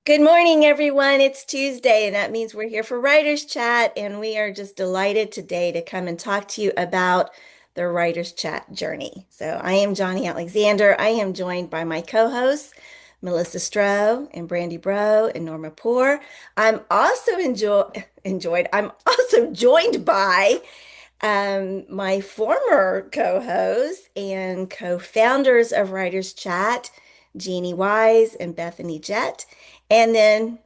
Good morning, everyone. It's Tuesday, and that means we're here for Writers Chat, and we are just delighted today to come and talk to you about the Writers Chat journey. So, I am Johnny Alexander. I am joined by my co-hosts, Melissa Stroh and Brandy Bro and Norma Poor. I'm also enjoyed. I'm also joined by my former co-hosts and co-founders of Writers Chat, Jeannie Wise and Bethany Jett, and then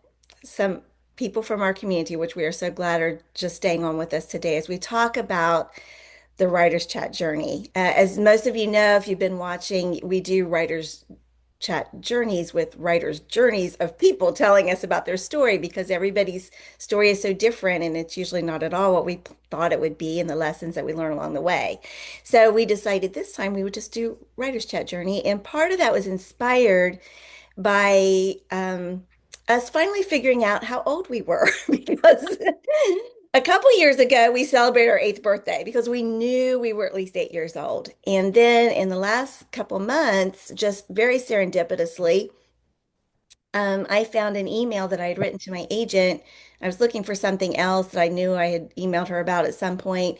some people from our community, which we are so glad are just staying on with us today as we talk about the Writers Chat journey. As most of you know, if you've been watching, we do Writers Chat journeys with writers' journeys of people telling us about their story because everybody's story is so different and it's usually not at all what we thought it would be and the lessons that we learn along the way. So we decided this time we would just do Writers Chat journey. And part of that was inspired by us finally figuring out how old we were because a couple years ago we celebrated our eighth birthday because we knew we were at least 8 years old. And then in the last couple months, just very serendipitously, I found an email that I had written to my agent. I was looking for something else that I knew I had emailed her about at some point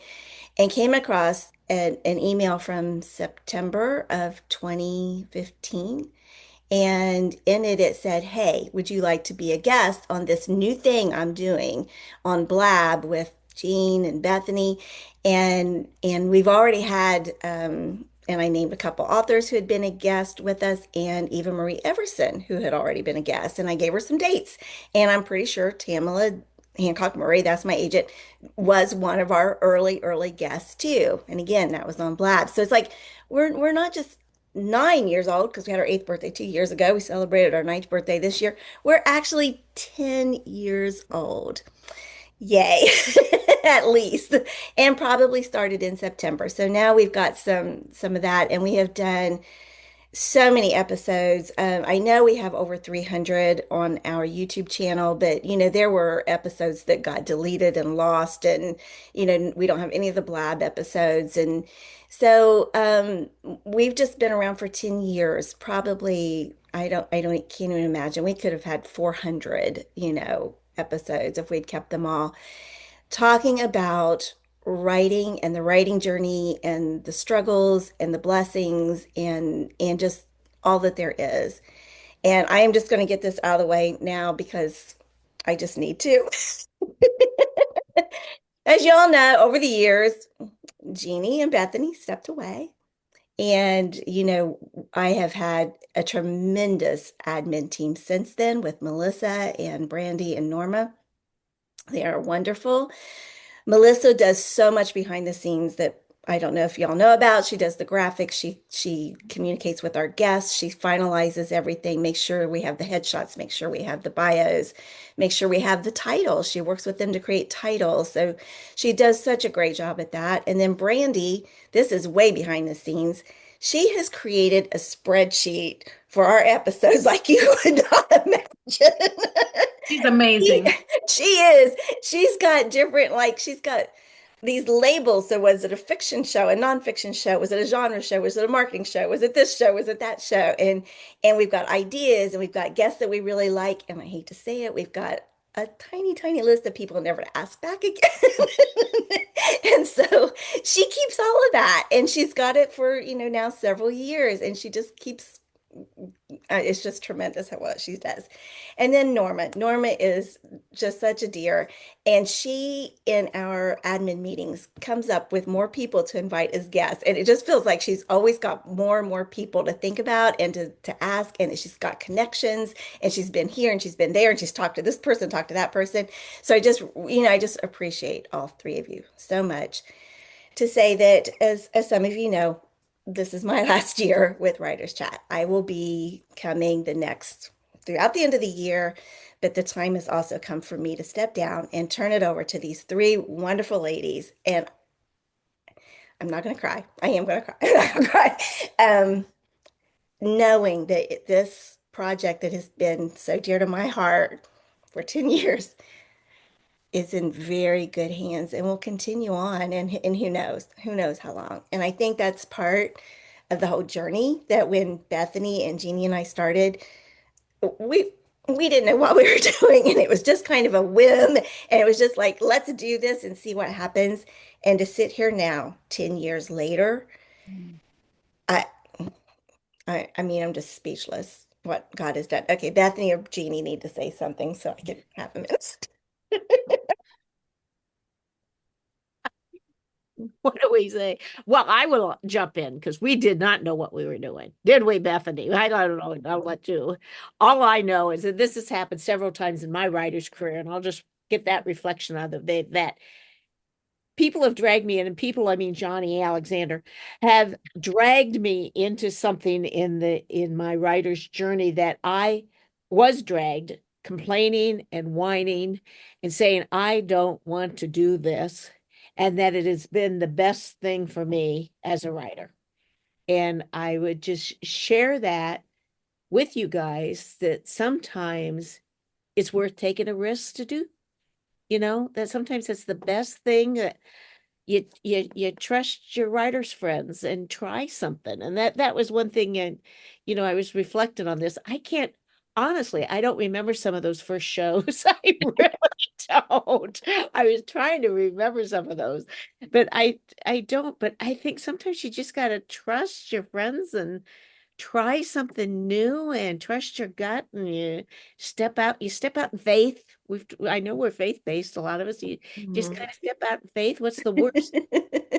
and came across an email from September of 2015. And in it, it said, "Hey, would you like to be a guest on this new thing I'm doing on Blab with Jean and Bethany?" And we've already had, and I named a couple authors who had been a guest with us, and Eva Marie Everson, who had already been a guest. And I gave her some dates. And I'm pretty sure Tamala Hancock Murray, that's my agent, was one of our early guests too. And again, that was on Blab. So it's like we're not just 9 years old because we had our eighth birthday 2 years ago. We celebrated our ninth birthday this year. We're actually 10 years old. Yay, at least. And probably started in September. So now we've got some of that, and we have done so many episodes. I know we have over 300 on our YouTube channel, but there were episodes that got deleted and lost, and we don't have any of the Blab episodes. And so we've just been around for 10 years. Probably, can't even imagine. We could have had 400, episodes if we'd kept them all talking about writing and the writing journey and the struggles and the blessings and just all that there is. And I am just going to get this out of the way now because I just need to. As y'all know, over the years, Jeannie and Bethany stepped away. And, I have had a tremendous admin team since then with Melissa and Brandy and Norma. They are wonderful. Melissa does so much behind the scenes that I don't know if y'all know about. She does the graphics. She communicates with our guests. She finalizes everything, makes sure we have the headshots, make sure we have the bios, make sure we have the titles. She works with them to create titles. So she does such a great job at that. And then Brandy, this is way behind the scenes. She has created a spreadsheet for our episodes like you would not imagine. She's She, amazing. she is. She's got different, like, she's got these labels. So, was it a fiction show, a nonfiction show? Was it a genre show? Was it a marketing show? Was it this show? Was it that show? And we've got ideas and we've got guests that we really like. And I hate to say it, we've got a tiny list of people never to ask back again. And so she keeps all of that. And she's got it for, now several years. And she just keeps it's just tremendous at what she does. And then Norma. Norma is just such a dear. And she, in our admin meetings, comes up with more people to invite as guests. And it just feels like she's always got more and more people to think about and to ask. And she's got connections. And she's been here and she's been there. And she's talked to this person, talked to that person. So I just appreciate all three of you so much. To say that, as some of you know, this is my last year with Writers Chat. I will be coming throughout the end of the year, but the time has also come for me to step down and turn it over to these three wonderful ladies. And I'm not going to cry. I am going to cry. I'm not going to cry. Um, Knowing that this project that has been so dear to my heart for 10 years is in very good hands and will continue on, and who knows how long. And I think that's part of the whole journey, that when Bethany and Jeannie and I started, we we didn't know what we were doing, and it was just kind of a whim, and it was just like, let's do this and see what happens. And to sit here now, 10 years later, Mm. I I mean, I'm just speechless what God has done. Okay, Bethany or Jeannie need to say something so I can have a minute. What do we say? Well, I will jump in because we did not know what we were doing, did we, Bethany? I don't know. I'll let you. All I know is that this has happened several times in my writer's career, and I'll just get that reflection out of that people have dragged me in, and people, I mean Johnny Alexander, have dragged me into something in my writer's journey that I was dragged, complaining and whining and saying, I don't want to do this, and that it has been the best thing for me as a writer. And I would just share that with you guys that sometimes it's worth taking a risk to do, that sometimes it's the best thing that you trust your writers friends and try something. And that was one thing. And I was reflecting on this. I can't, honestly, I don't remember some of those first shows. I really don't. I was trying to remember some of those, but I don't. But I think sometimes you just got to trust your friends and try something new and trust your gut, and you step out in faith. I know we're faith based, a lot of us. You just Mhm. kind of step out in faith. What's the worst?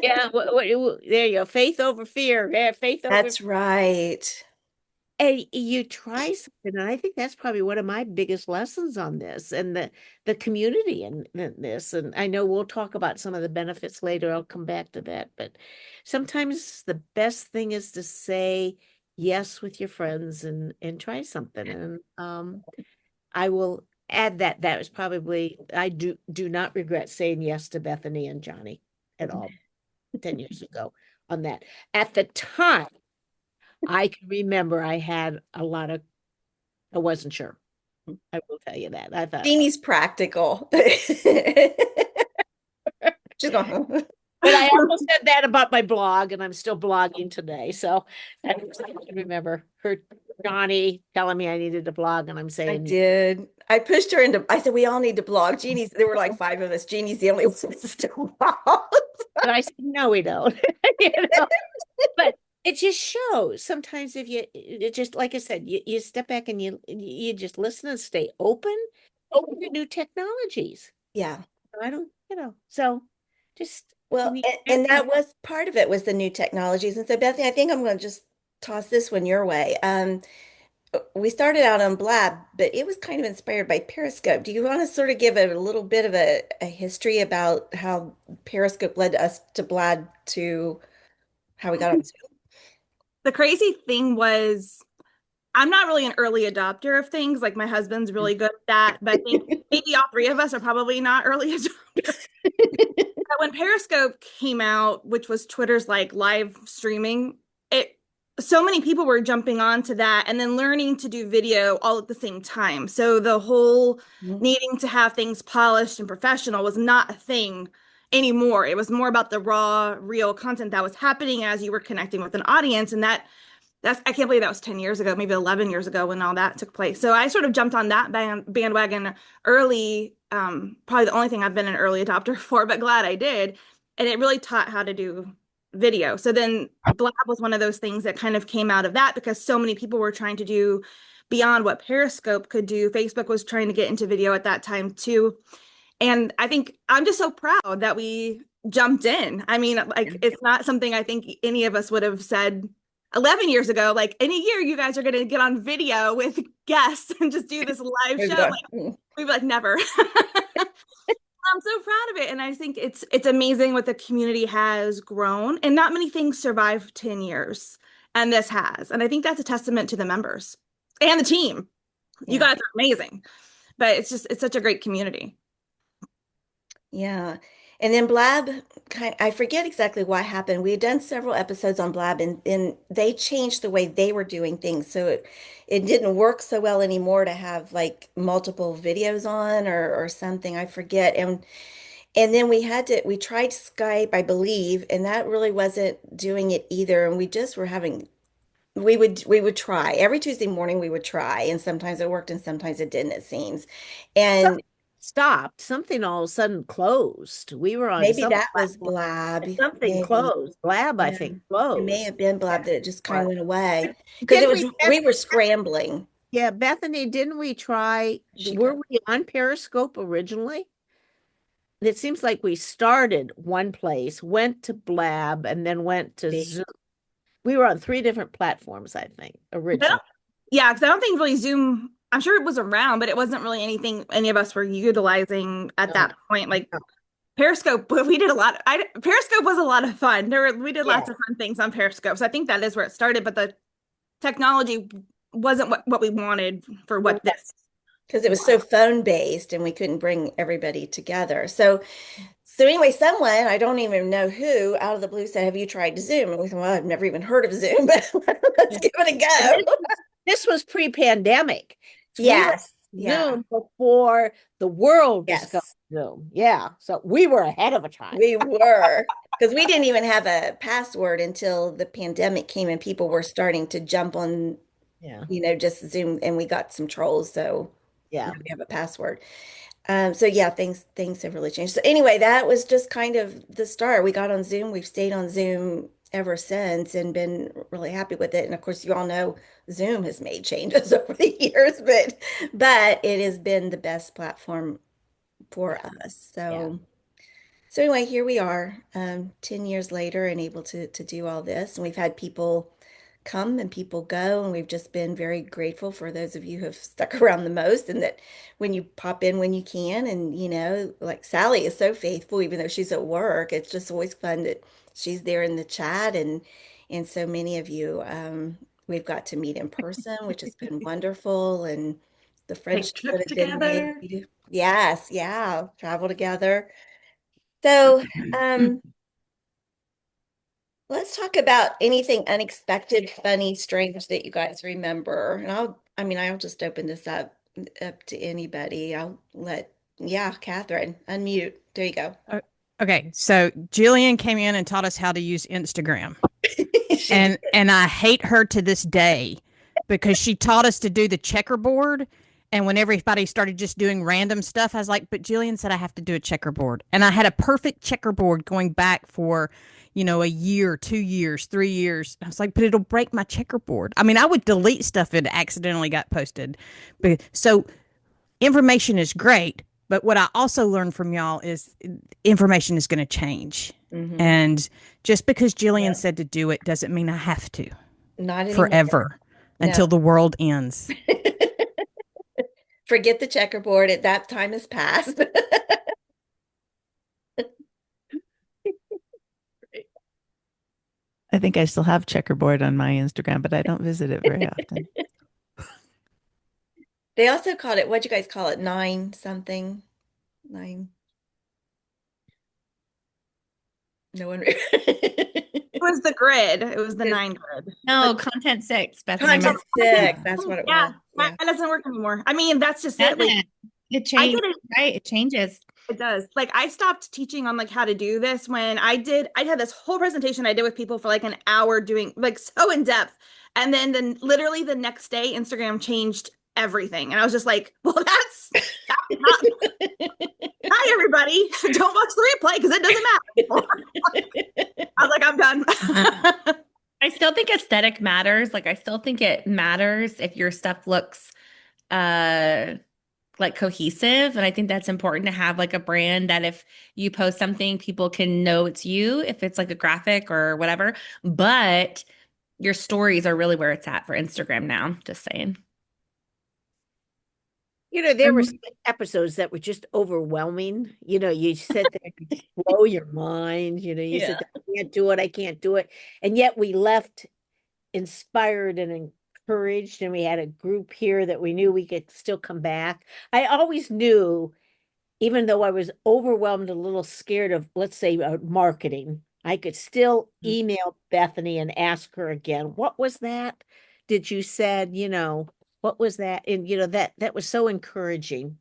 Yeah, there you go. Faith over fear. Yeah, faith over. That's right. And you try something, and I think that's probably one of my biggest lessons on this, and the community in this. And I know we'll talk about some of the benefits later. I'll come back to that, but sometimes the best thing is to say yes with your friends and try something. And I will add that that was probably I do not regret saying yes to Bethany and Johnny at all 10 years ago on that. At the time, I can remember I had a lot of, I wasn't sure. I will tell you that. I thought, Jeannie's practical. She's going, but I also said that about my blog, and I'm still blogging today. So I can remember her, Johnny, telling me I needed to blog, and I'm I saying, did. I pushed her into, I said, we all need to blog. There were like five of us. Jeannie's the only one that's still blog. but I said, no, we don't. you know, but it just shows sometimes if it just, like I said, you step back and you just listen and stay open to new technologies. Yeah. I don't, so just, Well, and and that was part of it was the new technologies. And so, Bethany, I think I'm going to just toss this one your way. We started out on Blab, but it was kind of inspired by Periscope. Do you want to sort of give a little bit of a history about how Periscope led us to Blab to how we got on Zoom? The crazy thing was, I'm not really an early adopter of things. Like my husband's really good at that, but I think maybe all three of us are probably not early adopters. But when Periscope came out, which was Twitter's like live streaming, it so many people were jumping onto that and then learning to do video all at the same time. So the whole Mhm. needing to have things polished and professional was not a thing anymore. It was more about the raw, real content that was happening as you were connecting with an audience. And that's I can't believe that was 10 years ago, maybe 11 years ago when all that took place. So I sort of jumped on that bandwagon early. Probably the only thing I've been an early adopter for, but glad I did. And it really taught how to do video. So then Blab was one of those things that kind of came out of that because so many people were trying to do beyond what Periscope could do. Facebook was trying to get into video at that time too. And I think I'm just so proud that we jumped in. I mean, like, it's not something I think any of us would have said 11 years ago. Like, in a year, you guys are going to get on video with guests and just do this live We've show. gone. Like, we'd be like, never. I'm so proud of it. And I think it's amazing what the community has grown. And not many things survive 10 years. And this has. And I think that's a testament to the members and the team. You Yeah. guys are amazing. But it's such a great community. Yeah. And then Blab I forget exactly what happened. We had done several episodes on Blab and they changed the way they were doing things. So it didn't work so well anymore to have like multiple videos on or something. I forget. And then we tried Skype, I believe, and that really wasn't doing it either. And we just were having we would try. Every Tuesday morning we would try, and sometimes it worked and sometimes it didn't, it seems. Something And stopped. Something all of a sudden closed. We were on maybe some that was platform. Blab. Something Maybe. closed. Blab, I Yeah. think, It may closed. have been Blab that it just kind of But went away because it didn't was we, we were scrambling. yeah, Bethany, didn't we try, She were goes. we on Periscope originally? It seems like we started one place, went to Blab, and then went to Zoom. We were on 3 different platforms, I think, I don't, originally. yeah, because I don't think really Zoom, I'm sure it was around, but it wasn't really anything any of us were utilizing at No, that point. Like no. Periscope, we did a lot. Periscope was a lot of fun. We did Yeah. lots of fun things on Periscope. So I think that is where it started, but the technology wasn't what we wanted for what this. Because it was so phone based and we couldn't bring everybody together. So anyway, someone, I don't even know who, out of the blue said, "Have you tried Zoom?" And we thought, well, I've never even heard of Zoom, but let's give it a And go. this was pre-pandemic. We were Yes. Yeah. Zoom before the world discovered Yes. Zoom. Yeah. So we were ahead of a time. We were. Because we didn't even have a password until the pandemic came and people were starting to jump on, Yeah. just Zoom, and we got some trolls. So now Yeah. we have a password. So yeah, things have really changed. So anyway, that was just kind of the start. We got on Zoom. We've stayed on Zoom ever since and been really happy with it. And of course, you all know Zoom has made changes over the years, but it has been the best platform for us. Yeah. So anyway, here we are, 10 years later and able to do all this. And we've had people come and people go, and we've just been very grateful for those of you who have stuck around the most, and that when you pop in when you can, and like Sally is so faithful, even though she's at work, it's just always fun that she's there in the chat, and so many of you we've got to meet in person, which has been wonderful, and the Take friendships that trips have been made. together. Yes, yeah, travel together. So, um, let's talk about anything unexpected, funny, strange that you guys remember. And I'll just open this up to anybody. Yeah, Catherine, unmute. There you go. Okay, so Jillian came in and taught us how to use Instagram. She And did. and I hate her to this day because she taught us to do the checkerboard. And when everybody started just doing random stuff, I was like, but Jillian said I have to do a checkerboard. And I had a perfect checkerboard going back for, a year, 2 years, 3 years. I was like, but it'll break my checkerboard. I mean, I would delete stuff if it accidentally got posted. So information is great, but what I also learned from y'all is information is going to change. Mhm. And just because Jillian Yeah. said to do it doesn't mean I have to Not anymore. forever until No. the world ends. Forget the checkerboard. At that time has passed. I think I still have checkerboard on my Instagram, but I don't visit it very often. They also called it, what'd you guys call it? Nine something? Nine. No one. It was the grid. It was the It's- 9 grid. No, content 6, Bethany. Content six. That's what it Yeah, was. Yeah. that doesn't work anymore. I mean, that's just it. Like, It I changes, did it. right? It changes. It does. Like I stopped teaching on like how to do this when I had this whole presentation I did with people for like an hour doing like so in depth. And then literally the next day Instagram changed everything. And I was just like, well, that's not hi everybody. Don't watch the replay because it doesn't matter. I was like, I'm done. I still think aesthetic matters. Like I still think it matters if your stuff looks like cohesive. And I think that's important to have like a brand that if you post something, people can know it's you, if it's like a graphic or whatever. But your stories are really where it's at for Instagram now. Just saying. There were some episodes that were just overwhelming. You sit there and you blow your mind. You said, I can't do it. I can't do it. And yet we left inspired and encouraged, and we had a group here that we knew we could still come back. I always knew, even though I was overwhelmed, a little scared of, let's say, marketing, I could still email Bethany and ask her again, what was that? Did you said, what was that? And that was so encouraging.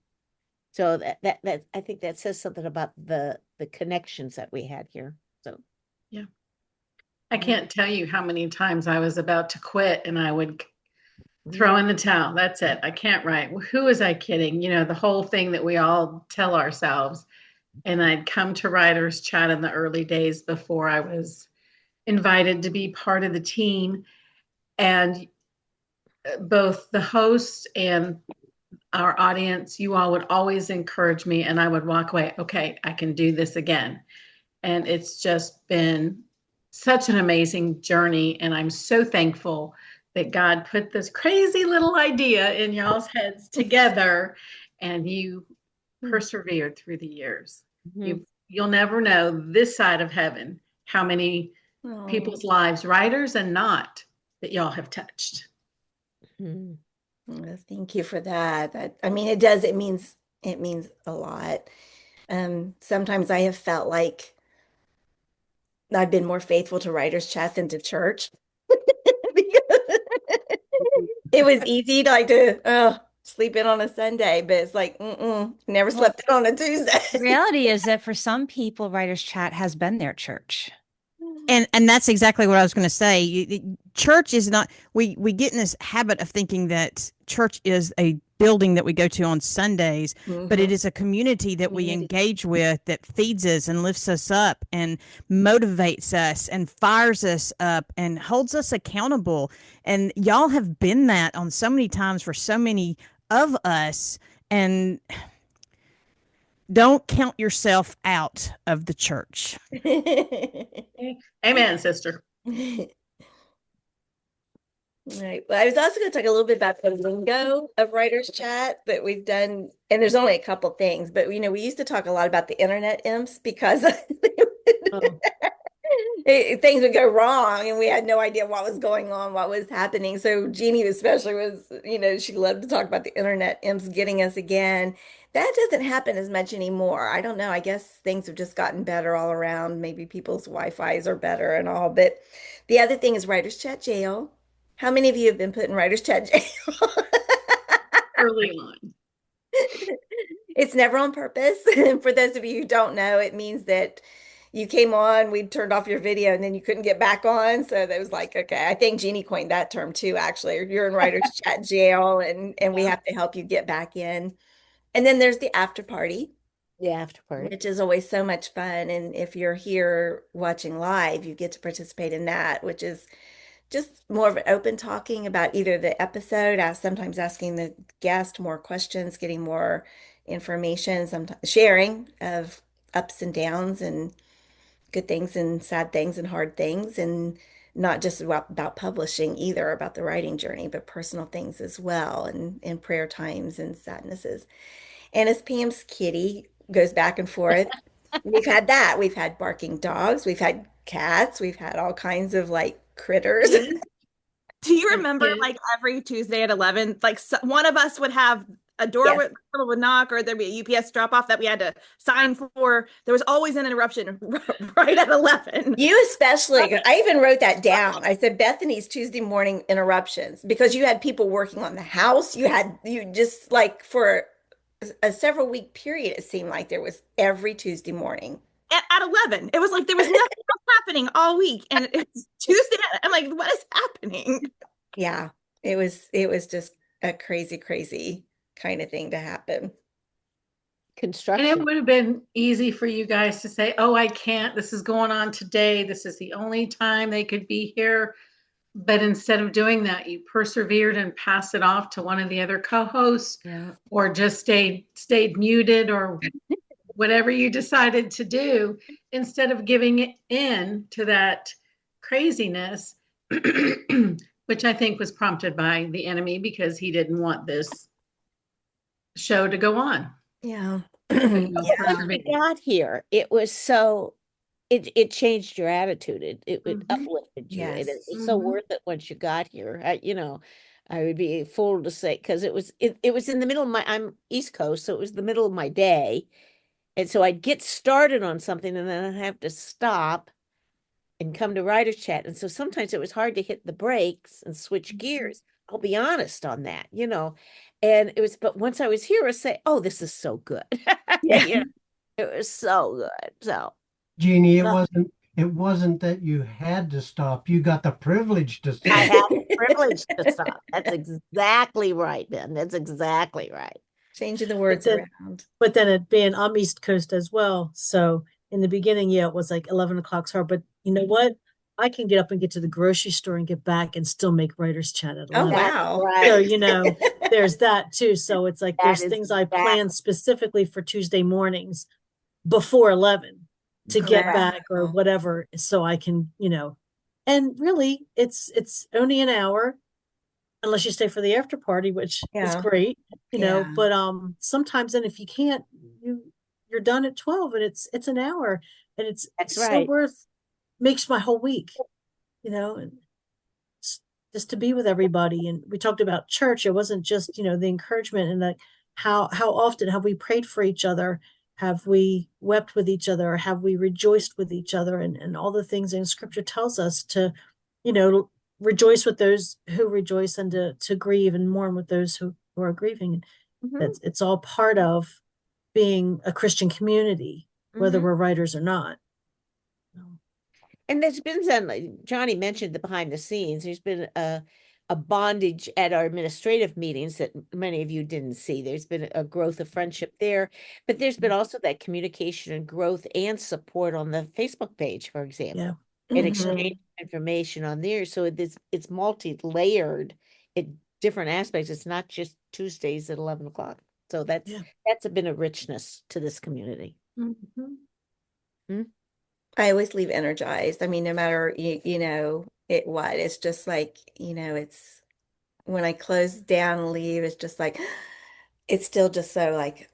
So that I think that says something about the connections that we had here. So I can't tell you how many times I was about to quit and I would throw in the towel. That's it. I can't write. Who was I kidding? You know, the whole thing that we all tell ourselves. And I'd come to Writers Chat in the early days before I was invited to be part of the team. And both the host and our audience, you all would always encourage me, and I would walk away, okay, I can do this again. And it's just been such an amazing journey. And I'm so thankful that God put this crazy little idea in y'all's heads together and you persevered through the years. You'll never know this side of heaven how many people's lives, writers and not, that y'all have touched. Well, thank you for that. I mean, it means a lot. Sometimes I have felt like I've been more faithful to Writers Chat than to church. Because it was easy to sleep in on a Sunday, but it's like, never slept in on a Tuesday. The reality is that for some people, Writers Chat has been their church. And that's exactly what I was going to say. Church is not, we get in this habit of thinking that church is a building that we go to on Sundays, but it is a community that we engage with that feeds us and lifts us up and motivates us and fires us up and holds us accountable. And y'all have been that on so many times for so many of us. And don't count yourself out of the church. Amen, sister. Right. Well, I was also going to talk a little bit about the lingo of Writers Chat that we've done, and there's only a couple things, but we used to talk a lot about the internet imps because things would go wrong and we had no idea what was going on, what was happening. So Jeannie especially was, she loved to talk about the internet imps getting us again. That doesn't happen as much anymore. I don't know. I guess things have just gotten better all around. Maybe people's Wi-Fi's are better and all. But the other thing is Writers Chat jail. How many of you have been put in Writers Chat jail? Early on. It's never on purpose. And for those of you who don't know, it means that you came on, we turned off your video, and then you couldn't get back on. So that was like, okay, I think Jeannie coined that term too, actually. You're in Writers Chat jail, and we have to help you get back in. And then there's the after party. The after party. Which is always so much fun. And if you're here watching live, you get to participate in that, which is just more of an open talking about either the episode, sometimes asking the guest more questions, getting more information, sometimes sharing of ups and downs and good things and sad things and hard things, and not just about publishing either, about the writing journey, but personal things as well, and prayer times and sadnesses. And as Pam's kitty goes back and forth, we've had that. We've had barking dogs, we've had cats, we've had all kinds of critters. Do you remember every Tuesday at 11, one of us would have a door would knock, or there'd be a UPS drop off that we had to sign for. There was always an interruption right at 11. You especially, I even wrote that down. I said Bethany's Tuesday morning interruptions, because you had people working on the house. You just for a several week period, it seemed like there was every Tuesday morning. At 11, it was like there was nothing else happening all week, and it's Tuesday. I'm like, what is happening? Yeah, it was just a crazy kind of thing to happen. Construction. And it would have been easy for you guys to say, oh, I can't, this is going on today, this is the only time they could be here. But instead of doing that, you persevered and passed it off to one of the other co-hosts, or just stayed muted, or whatever you decided to do, instead of giving in to that craziness, which I think was prompted by the enemy because he didn't want this show to go on. Yeah. When we got here, it was so, it changed your attitude. It uplifted you. Yes. And it was so worth it once you got here. I would be a fool to say, because it was in the middle of I'm East Coast, so it was the middle of my day. And so I'd get started on something and then I'd have to stop and come to Writers Chat. And so sometimes it was hard to hit the brakes and switch gears. I'll be honest on that, And it was, but once I was here, I say, oh, this is so good. Yeah. It was so good. So Jeannie, It wasn't that you had to stop. You got the privilege to I stop. have the privilege to stop. That's exactly right, Ben. That's exactly right. Changing the words then- around. But then it being I'm East Coast as well. So in the beginning, yeah, it was like 11 o'clock's hard. But you know what? I can get up and get to the grocery store and get back and still make writers chat at Oh, 11. wow. Right. So, you know, there's that too. So it's like That there's is things I exactly- plan specifically for Tuesday mornings before 11 to get Wow. back or whatever. So I can, you know, and really it's only an hour unless you stay for the after party, which is Yeah. great, you know, Yeah. but sometimes then if you can't, you're done at 12 and it's an hour and it's That's so right. makes my whole week, you know, and just to be with everybody. And we talked about church. It wasn't just, you know, the encouragement and like how often have we prayed for each other? Have we wept with each other? Or have we rejoiced with each other? And all the things in scripture tells us to, you know, rejoice with those who rejoice and to grieve and mourn with those who are grieving. Mhm. It's all part of being a Christian community, whether Mhm. we're writers or not. And there's been some, like Johnny mentioned the behind the scenes. There's been a bondage at our administrative meetings that many of you didn't see. There's been a growth of friendship there, but there's been also that communication and growth and support on the Facebook page, for example, Yeah. and Mhm. exchange information on there. So it's multi-layered in different aspects. It's not just Tuesdays at 11 o'clock. So that's been a richness to this community. I always leave energized. I mean, no matter you know it's just like, you know, it's when I close down and leave, it's just like it's still just so like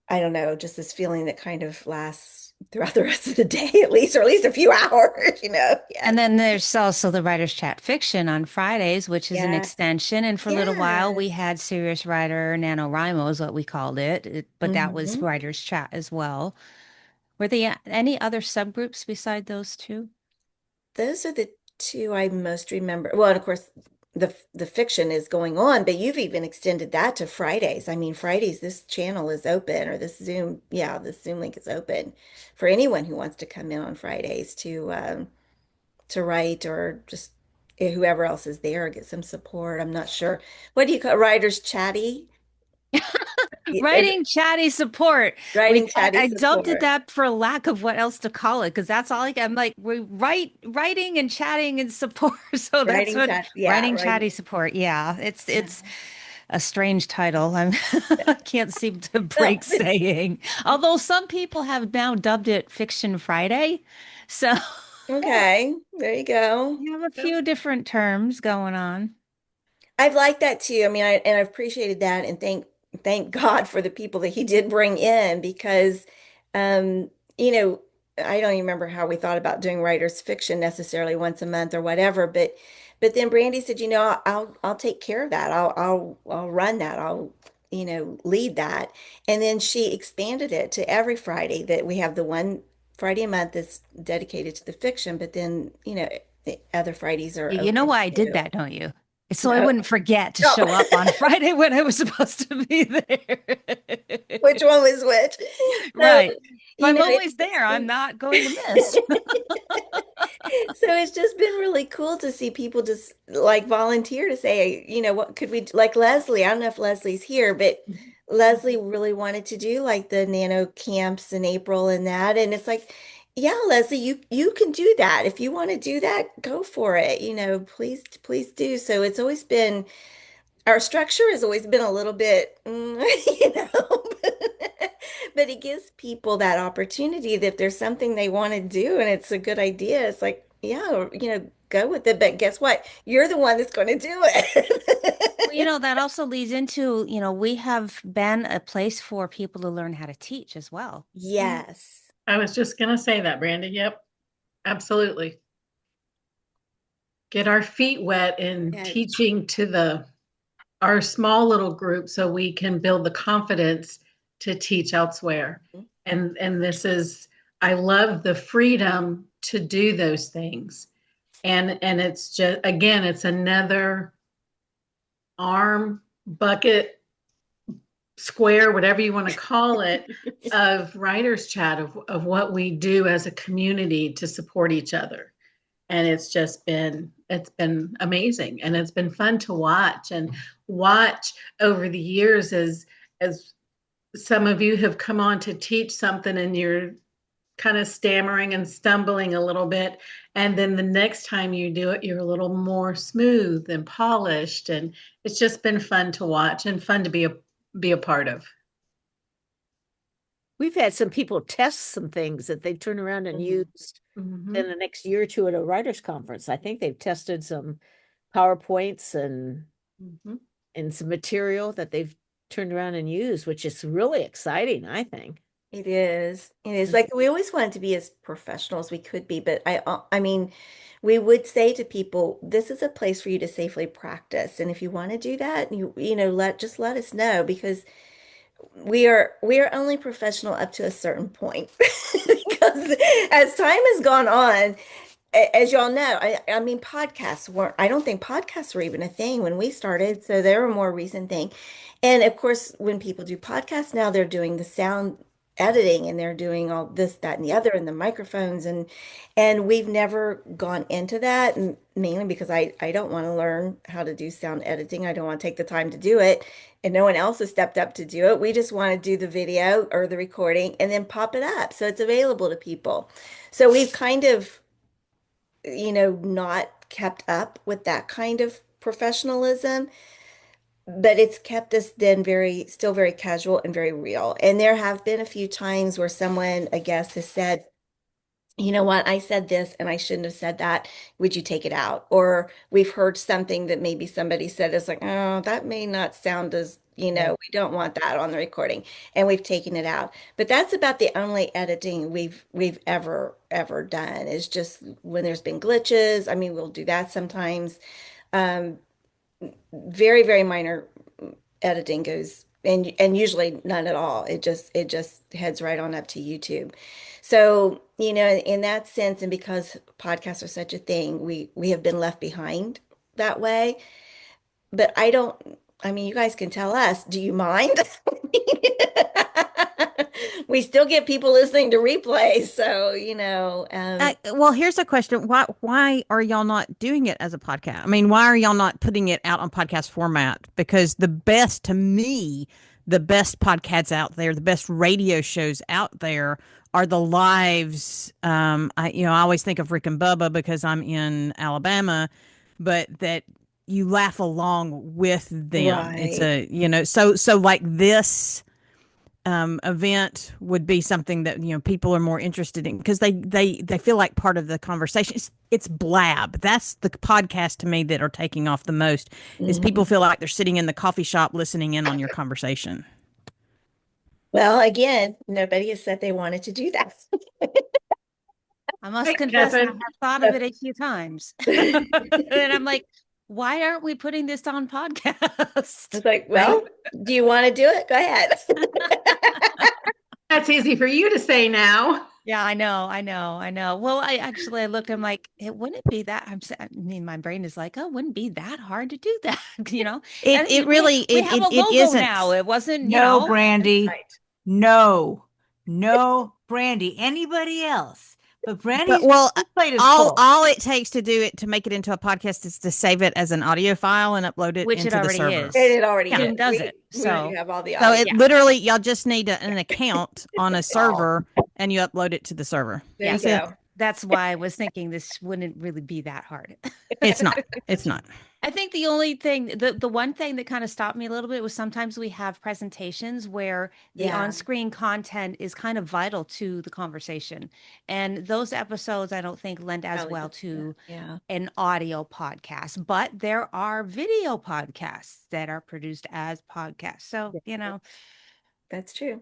I don't know, just this feeling that kind of lasts throughout the rest of the day at least, or at least a few hours, you know. Yeah. And then there's also the Writers Chat Fiction on Fridays, which is an Yeah. extension. And for a little while, we Yes. had Serious Writer NaNoWriMo is what we called it, but that was Mhm. Writers Chat as well. Were there any other subgroups beside those two? Those are the two I most remember. Well, and of course, the fiction is going on, but you've even extended that to Fridays. I mean, Fridays, this channel is open, or this Zoom link is open for anyone who wants to come in on Fridays to write or just whoever else is there, get some support. I'm not sure. What do you call writers chatty? Writing chatty support. Writing chatty I dubbed it support. that for lack of what else to call it, because that's all I'm like, we writing and chatting and support. So that's Writing what chat, yeah, writing writing. chatty support. Yeah, it's a strange title. I can't seem to break saying. Although some people have now dubbed it Fiction Friday. So Okay, there you go. you have a few different terms going on. I've liked that too. I mean, I've appreciated that, and thank God for the people that he did bring in because, um, you know, I don't even remember how we thought about doing writers fiction necessarily once a month or whatever, but then Brandy said, you know, I'll take care of that. I'll run that. I'll, you know, lead that. And then she expanded it to every Friday that we have the one Friday a month that's dedicated to the fiction, but then, you know, the other Fridays are You know open why I did too. that, don't you? It's so I No. wouldn't forget to No. show up on Friday when I was supposed to be there. Which one was which? Right. So, If I'm know, always there, I'm not going to miss. so it's just been really cool to see people just like volunteer to say, you know, what could we do? Like Leslie, I don't know if Leslie's here, but Leslie really wanted to do like the nano camps in April and that. And it's like, yeah, Leslie, you can do that. If you want to do that, go for it. You know, please do. So it's always been our structure has always been a little bit, you know, but it gives people that opportunity that if there's something they want to do and it's a good idea, it's like, yeah, you know, go with it. But guess what? You're the one that's going to do it. Well, that also leads into, we have been a place for people to learn how to teach as well. Yes. I was just going to say that, Brandy. Yep, absolutely. Get our feet wet in Yes. teaching to our small little group so we can build the confidence to teach elsewhere. And this is, I love the freedom to do those things. And it's just, again, it's another arm, bucket, square, whatever you want to call it, of writers chat, of what we do as a community to support each other. And it's been amazing, and it's been fun to watch over the years as some of you have come on to teach something and you're kind of stammering and stumbling a little bit, and then the next time you do it you're a little more smooth and polished, and it's just been fun to watch and fun to be a part of. We've had some people test some things that they turn around and used in the next year or two at a writers conference. I think they've tested some PowerPoints and some material that they've turned around and used, which is really exciting, I think. It is. It is like we always wanted to be as professional as we could be, but I mean, we would say to people, this is a place for you to safely practice. And if you want to do that, you know, let us know, because we are only professional up to a certain point. Because as time has gone on, as y'all know, I mean, I don't think podcasts were even a thing when we started. So they're a more recent thing. And of course, when people do podcasts now, they're doing the sound editing and they're doing all this, that, and the other, and the microphones. And we've never gone into that, mainly because I don't want to learn how to do sound editing. I don't want to take the time to do it. And no one else has stepped up to do it. We just want to do the video or the recording and then pop it up so it's available to people. So we've kind of, you know, not kept up with that kind of professionalism, but it's kept us then still very casual and very real. And there have been a few times where someone, a guest, has said, you know what, I said this and I shouldn't have said that. Would you take it out? Or we've heard something that maybe somebody said is like, oh, that may not sound as, you know, we don't want that on the recording, and we've taken it out. But that's about the only editing we've ever done, is just when there's been glitches. I mean, we'll do that sometimes. Very, very minor editing goes, and usually none at all. It just heads right on up to YouTube. So, you know, in that sense, and because podcasts are such a thing, we have been left behind that way. But I mean, you guys can tell us, do you mind? We still get people listening to replays, so you know. Well, here's a question: why are y'all not doing it as a podcast? I mean, why are y'all not putting it out on podcast format? Because the best, to me, the best podcasts out there, the best radio shows out there are the lives. I always think of Rick and Bubba because I'm in Alabama, but that you laugh along with them. Right. It's so like this event would be something that, you know, people are more interested in because they feel like part of the conversation. It's blab. That's the podcast to me that are taking off the most, is people feel like they're sitting in the coffee shop listening in on your conversation. Well, again, nobody has said they wanted to do that. I must Right, confess, I Kevin. have thought of it a few times. And I'm like, why aren't we putting this on podcast? It's like, well, do you want to do it? Go ahead. That's easy for you to say now. Yeah, I know. Well, I looked, I'm like, it wouldn't be that. I mean, my brain is like, oh, it wouldn't be that hard to do that, you know? And It really we have a it logo isn't. now. It wasn't, you No, know. Brandy. Right. No, Brandy. Anybody else? But Brandy's Well, plate is all full. all it takes to do it, to make it into a podcast, is to save it as an audio file and upload it Which it into the already server. is. It already Yeah, is. it does We- it. we So- already have all the So audio. it literally, y'all just need an account on a server and you upload it to the server. There you That's it. go. That's why I was thinking this wouldn't really be that hard. It's not. It's not. I think the only thing, the one thing that kind of stopped me a little bit was sometimes we have presentations where the Yeah. on-screen content is kind of vital to the conversation. And those episodes, I don't think lend as Probably well does, to Yeah. an audio podcast, but there are video podcasts that are produced as podcasts. So, you know, That's true.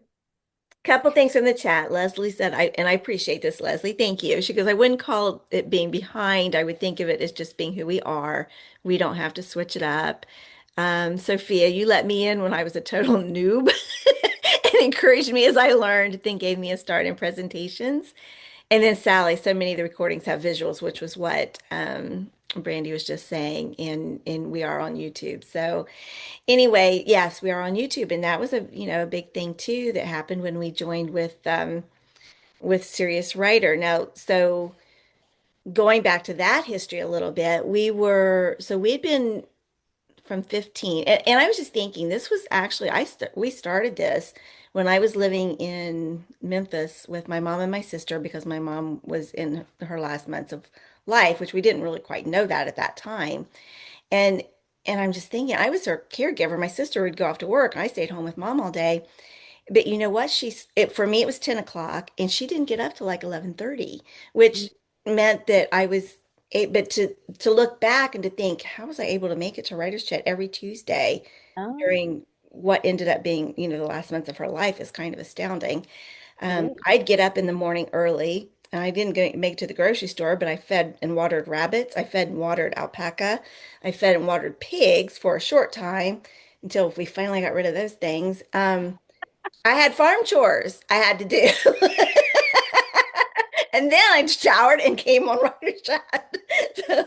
Couple things from the chat. Leslie said, and I appreciate this, Leslie. Thank you. She goes, I wouldn't call it being behind. I would think of it as just being who we are. We don't have to switch it up. Sophia, you let me in when I was a total noob and encouraged me as I learned, then gave me a start in presentations. And then Sally, so many of the recordings have visuals, which was what Brandy was just saying, and we are on YouTube. So anyway, yes, we are on YouTube, and that was a big thing too that happened when we joined with Serious Writer. Now, so going back to that history a little bit, we'd been from 15, and I was just thinking this was actually we started this when I was living in Memphis with my mom and my sister because my mom was in her last months of life, which we didn't really quite know that at that time. And and I'm just thinking I was her caregiver. My sister would go off to work. I stayed home with mom all day. But you know what? For me, it was 10 o'clock and she didn't get up till like 11:30, which meant that but to look back and to think, how was I able to make it to Writer's Chat every Tuesday Oh, during what ended up being, the last months of her life is kind of astounding. it is. I'd get up in the morning early and I didn't make it to the grocery store, but I fed and watered rabbits. I fed and watered alpaca. I fed and watered pigs for a short time until we finally got rid of those things. I had farm chores I had to do. And then I showered and came on Writer's Chat. So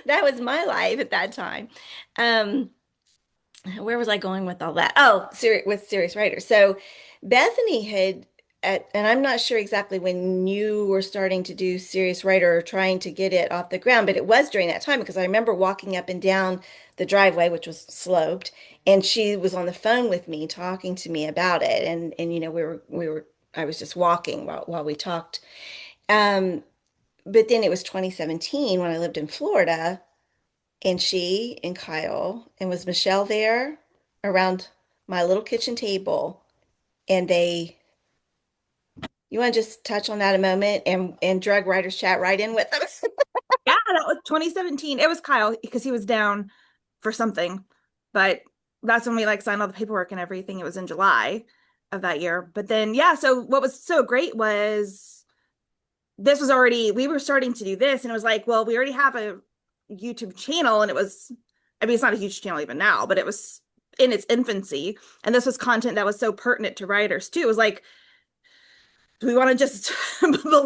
that was my life at that time. Um, where was I going with all that? Oh, with Serious Writer. So Bethany and I'm not sure exactly when you were starting to do Serious Writer or trying to get it off the ground, but it was during that time because I remember walking up and down the driveway, which was sloped, and she was on the phone with me talking to me about it. And I was just walking while we talked. Um, but then it was 2017 when I lived in Florida, and she and Kyle, and was Michelle there around my little kitchen table, and you want to just touch on that a moment and drug Writers Chat right in with them? Yeah, that was 2017. It was Kyle because he was down for something, but that's when we like signed all the paperwork and everything. It was in July of that year. But then, yeah, so what was so great was we were starting to do this, and it was like, well, we already have a YouTube channel, and I mean, it's not a huge channel even now, but it was in its infancy. And this was content that was so pertinent to writers too. It was like, do we want to just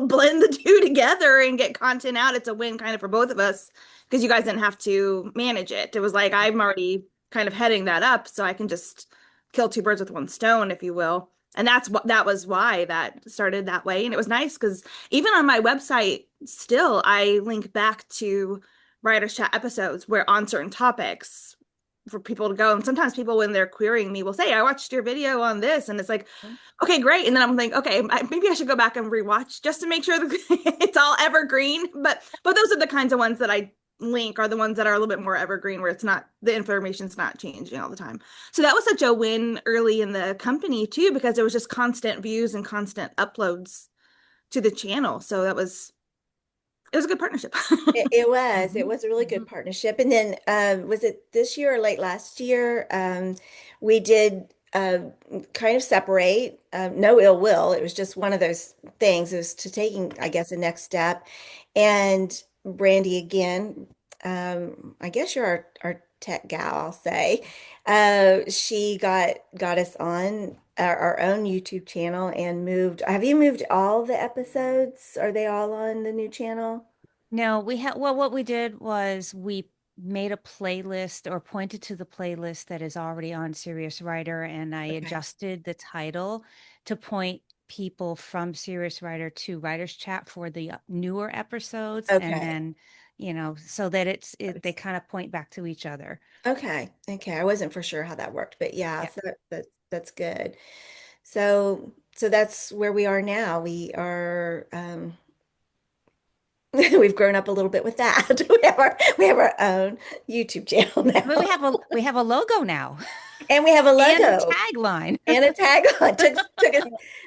blend the two together and get content out? It's a win kind of for both of us because you guys didn't have to manage it. It was like I'm already kind of heading that up, so I can just kill two birds with one stone, if you will. And that was why that started that way. And it was nice because even on my website, still I link back to Writers Chat episodes where on certain topics for people to go. And sometimes people, when they're querying me, will say, I watched your video on this. And it's like, okay, great. And then I'm like, okay, maybe I should go back and rewatch just to make sure that it's all evergreen. But those are the kinds of ones that I link are the ones that are a little bit more evergreen, where it's not, the information's not changing all the time. So that was such a win early in the company too, because it was just constant views and constant uploads to the channel. So it was a good partnership. It was a really good partnership. And then was it this year or late last year? We did kind of separate, no ill will. It was just one of those things. It was to taking, I guess, a next step. And Brandy, again, I guess you're our tech gal, I'll say. She got us on our own YouTube channel and moved. Have you moved all the episodes? Are they all on the new channel? No, what we did was we made a playlist or pointed to the playlist that is already on Serious Writer, and I Okay. adjusted the title to point people from Serious Writer to Writer's Chat for the newer episodes, and Okay. then, so that they kind of point back to each other. Okay. Okay. I wasn't for sure how that worked, but yeah, Yeah. so that's good. So that's where we are now. We are we've grown up a little bit with that. We have our own YouTube channel But now. we have a logo now And we have a and a logo tagline. and a tagline.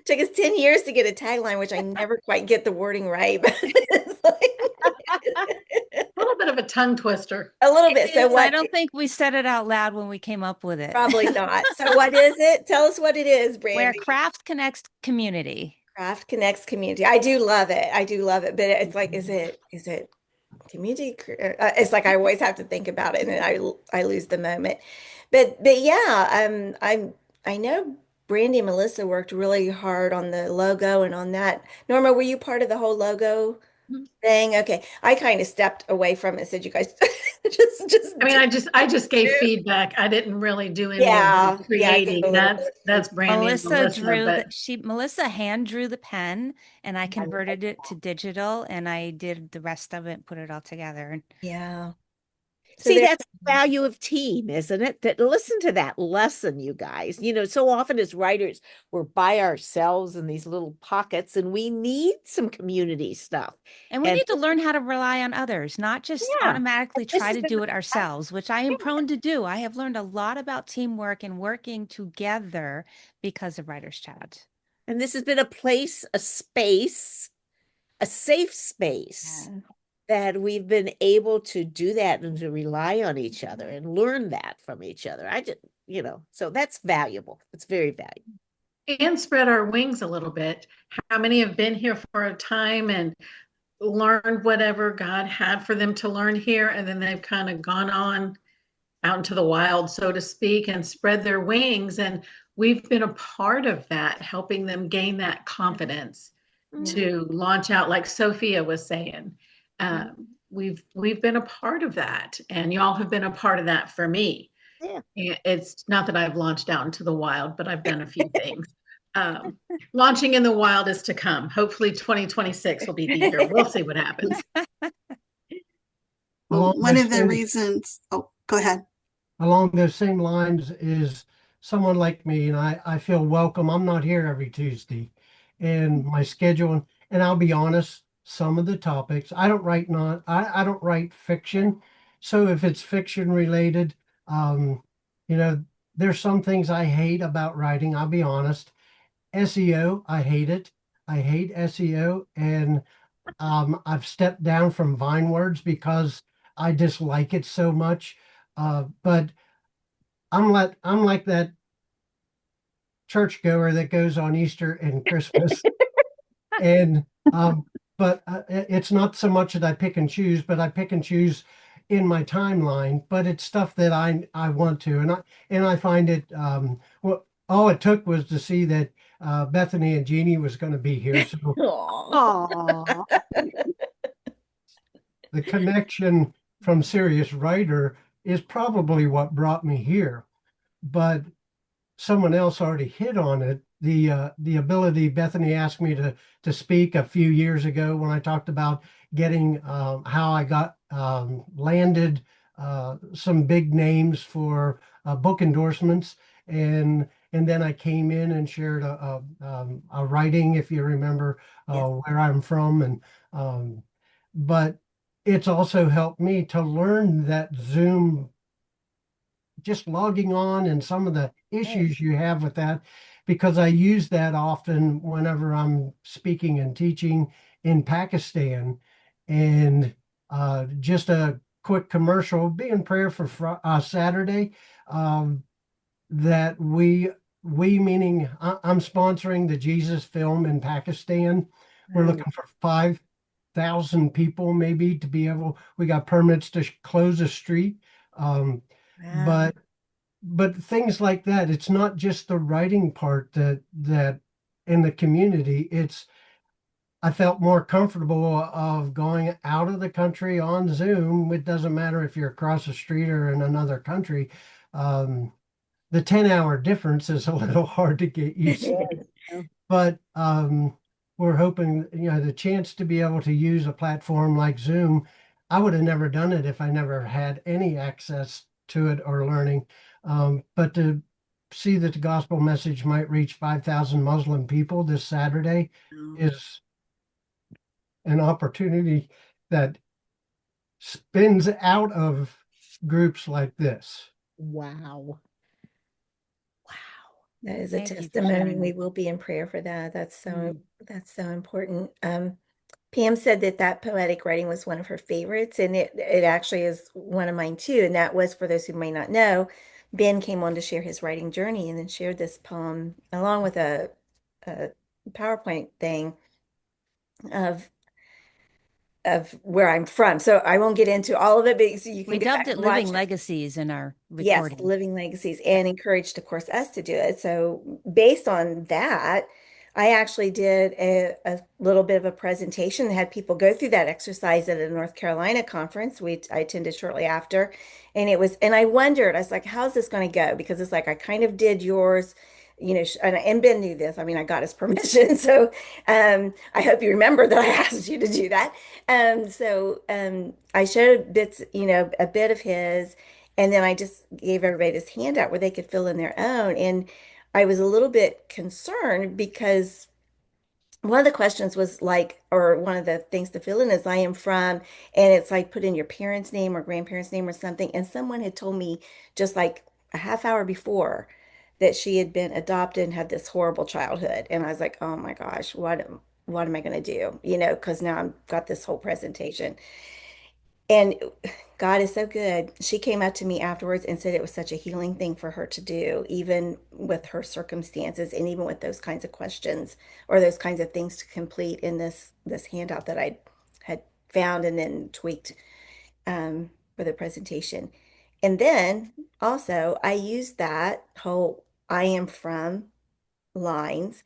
Took us 10 years to get a tagline, which I never quite get the wording right, but it's A little bit of a tongue twister. a little bit. So I what? don't think we said it out loud when we came up with it. Probably not. So what is it? Tell us what it is, Where Brandy. craft connects community. Craft connects community. I do love it. I do love it. But it's like, is it community? It's like I always have to think about it, and then I lose the moment. But yeah, I know Brandy and Melissa worked really hard on the logo and on that. Norma, were you part of the whole logo thing? Okay. I kind of stepped away from it and said, you guys just I mean, do I just gave feedback. I didn't really do any of yeah. the Yeah, I gave a creating. little bit of That's Brandy and Melissa, but Melissa hand drew the pen and I converted it to digital and I did the rest of it, put it all together. yeah. So See, there, that's the value of team, isn't it? That listen to that lesson, you guys. You know, so often as writers, we're by ourselves in these little pockets, and we need some community stuff. And we need to learn how to rely on others, not just Yeah, automatically this try has to been do it ourselves, which I am yeah. prone to do. I have learned a lot about teamwork and working together because of Writers Chat. And this has been a place, a space, a safe space that we've been able to do that and to rely on each other and learn that from each other. I just, you know, so that's valuable. It's very valuable. and spread our wings a little bit. How many have been here for a time and learned whatever God had for them to learn here, and then they've kind of gone on out into the wild, so to speak, and spread their wings. And we've been a part of that, helping them gain that confidence to launch out, like Sophia was saying. We've been a part of that, and y'all have been a part of that for me. Yeah. It's not that I've launched out into the wild, but I've done a few things. Launching in the wild is to come. Hopefully 2026 will be the year. We'll see what happens. Well, one of the reasons, oh, go ahead. Along those same lines is someone like me, and I feel welcome. I'm not here every Tuesday, and my schedule, and I'll be honest, some of the topics, I don't write fiction. So if it's fiction related, you know, there's some things I hate about writing, I'll be honest. SEO, I hate it. I hate SEO, and I've stepped down from VineWords because I dislike it so much. But I'm like that churchgoer that goes on Easter and Christmas, and but it's not so much that I pick and choose, but I pick and choose in my timeline. But it's stuff that I want to, and I find it. Well, all it took was to see that Bethany and Jeannie was going to be here, so the connection from Serious Writer is probably what brought me here. But someone else already hit on it. The ability, Bethany asked me to speak a few years ago when I talked about getting how I got landed some big names for book endorsements, and then I came in and shared a writing, if you remember where I'm from, and but it's also helped me to learn that Zoom, just logging on and some of the issues you have with that, because I use that often whenever I'm speaking and teaching in Pakistan. And just a quick commercial, be in prayer for Saturday, that we meaning I'm sponsoring the Jesus film in Pakistan. We're looking for 5,000 people maybe to be able, we got permits to close a street. But things like that, it's not just the writing part that in the community, it's, I felt more comfortable of going out of the country on Zoom. It doesn't matter if you're across the street or in another country. The 10-hour difference is a little hard to get used to, but we're hoping, you know, the chance to be able to use a platform like Zoom. I would have never done it if I never had any access to it or learning. But to see that the gospel message might reach 5,000 Muslim people this Saturday is an opportunity that spins out of groups like this. Wow. That is a testimony. We will be in prayer for that. That's so important. Pam said that poetic writing was one of her favorites, and it actually is one of mine too. And that was, for those who may not know, Ben came on to share his writing journey and then shared this poem along with a PowerPoint thing of of where I'm from. So I won't get into all of it, but so you can We go back dubbed it and watch Living it. Legacies in our Yes, recording. Living Legacies, and encouraged, of course, us to do it. So based on that, I actually did a little bit of a presentation and had people go through that exercise at a North Carolina conference I attended shortly after. And I wondered, I was like, how's this going to go? Because it's like, I kind of did yours, and Ben knew this. I mean, I got his permission. So I hope you remember that I asked you to do that. I showed bits, a bit of his. And then I just gave everybody this handout where they could fill in their own. And I was a little bit concerned because one of the questions was like, or one of the things to fill in is I am from, and it's like put in your parents' name or grandparents' name or something. And someone had told me just like a half hour before that she had been adopted and had this horrible childhood. And I was like, oh my gosh, what am I going to do? Because now I've got this whole presentation. And God is so good. She came up to me afterwards and said it was such a healing thing for her to do, even with her circumstances and even with those kinds of questions or those kinds of things to complete in this handout that I had found and then tweaked for the presentation. And then also I used that whole I am from lines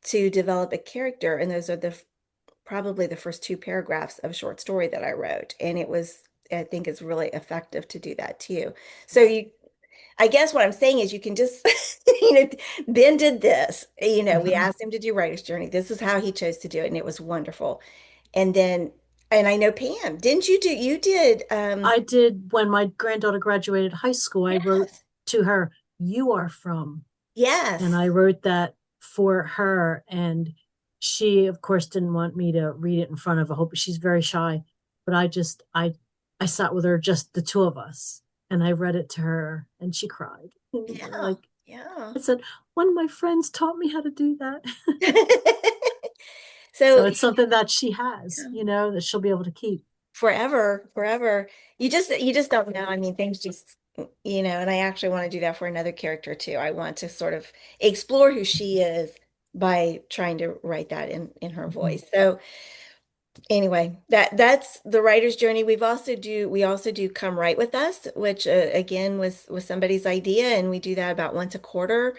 to develop a character, and those are probably the first two paragraphs of a short story that I wrote. And I think it's really effective to do that too. So I guess what I'm saying is you can just, Ben did this, we asked him to do Writer's Journey. This is how he chose to do it. And it was wonderful. And I know Pam, you did. I did when my granddaughter graduated high school. I wrote to her, "You are from." Yes. And I wrote that for her. And she, of course, didn't want me to read it in front of a whole, she's very shy. But I sat with her, just the two of us, and I read it to her, and she cried. Yeah. I said, one of my friends taught me how to do that. So So it's something that she has, that she'll be able to keep. forever. You just don't know. I mean, things just, and I actually want to do that for another character too. I want to sort of explore who she is by trying to write that in her voice. So anyway, that's the writer's journey. We also do Come Write With Us, which again was somebody's idea, and we do that about once a quarter,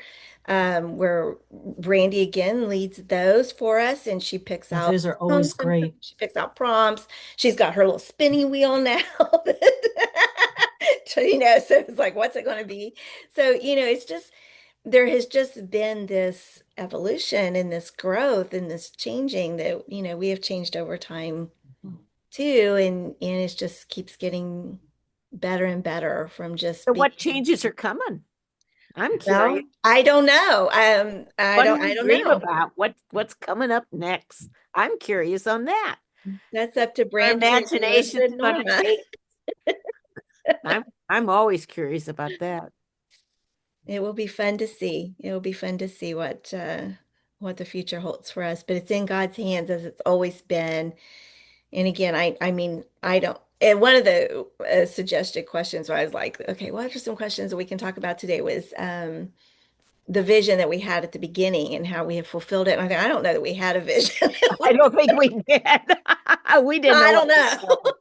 where Brandy again leads those for us, and she picks out Those are always prompts great. she picks out prompts. She's got her little spinning wheel now. So it's like, what's it going to be? So it's just there has just been this evolution and this growth and this changing that we have changed over time too, and it just keeps getting better and better from just So what changes are coming? I'm Well, curious. I don't know. I What do don't we I don't dream know. about? What's coming up next? I'm curious on that. That's up to Our Brandy and imagination's Melissa gonna Norma. take. I'm always curious about that. It will be fun to see. It will be fun to see what the future holds for us. But it's in God's hands as it's always been. And again, I mean, I don't. And one of the suggested questions where I was like, okay, what are some questions that we can talk about today was the vision that we had at the beginning and how we have fulfilled it. And I don't know that we had a vision. I don't think we did. We didn't know I don't what know.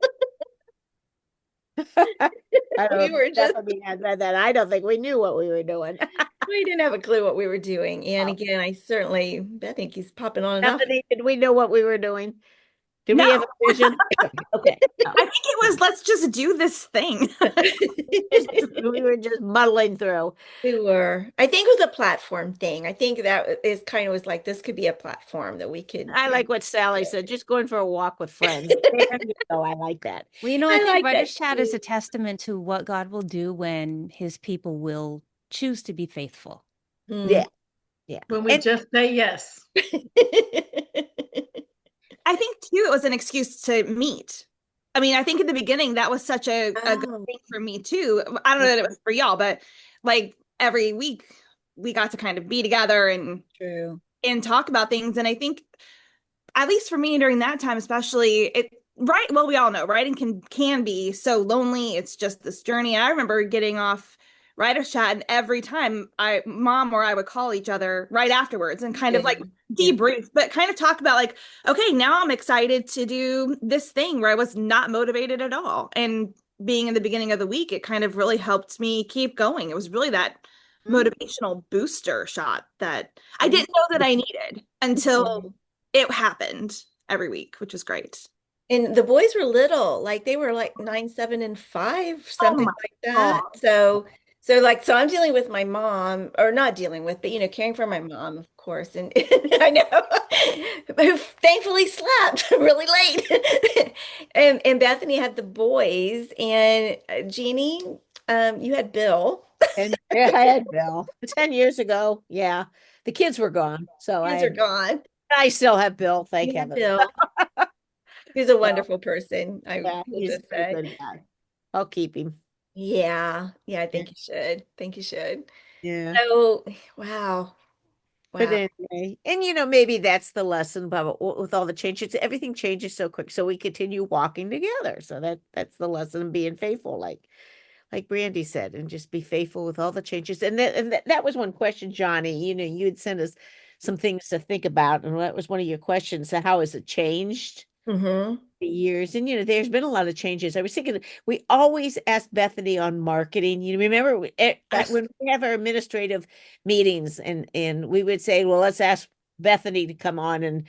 I don't We know were if just Stephanie had read that. I don't think we knew what we were doing. we didn't have a clue what we were doing. And again, I think he's popping on and off. Stephanie, did we know what we were doing? Did we No. have a vision? Okay. I think it was, let's just do this thing. We were just muddling through. We were. I think it was a platform thing. I think that is kind of was like this could be a platform that we could. I like what Sally said, just going for a walk with friends. There you go. I like that. Well, I I think like that Writer's Chat is too. a testament to what God will do when his people will choose to be faithful. Yeah. Yeah. When we just say yes. I think too, it was an excuse to meet. I mean, I think in the beginning that was such a good thing for me too. I don't know that it was for y'all, but like every week we got to kind of be together and True. and talk about things. And I think, at least for me during that time, especially we all know writing can be so lonely. It's just this journey. I remember getting off writer's chat, and every time mom or I would call each other right afterwards and kind of like Yeah. debrief, but kind of talk about like, okay, now I'm excited to do this thing where I was not motivated at all. And being in the beginning of the week, it kind of really helped me keep going. It was really that motivational booster shot that I didn't know that I needed until it happened every week, which was great. And the boys were little, like they were like 9, 7, and 5, something my like that. God. So I'm dealing with my mom, or not dealing with, but caring for my mom, of course. And I know, who thankfully slept really late. And Bethany had the boys, and Jeannie, you had Bill. And yeah, I had Bill 10 years ago. Yeah, the kids were gone, so Kids are gone. I still have Bill. Thank You had heaven. Bill. He's a wonderful person, I Yeah, will he's just a say. good guy. I'll keep him. Yeah, I think you should. Think you should. Yeah. So, wow. But Wow. anyway, and maybe that's the lesson, but with all the changes, everything changes so quick. So we continue walking together. So that's the lesson of being faithful, like Brandy said, and just be faithful with all the changes. And that was one question, Johnny. You had sent us some things to think about, and that was one of your questions. So how has it changed? Mm-hmm. The years, and there's been a lot of changes. I was thinking we always ask Bethany on marketing. You remember when we have our administrative meetings, and we would say, well, let's ask Bethany to come on and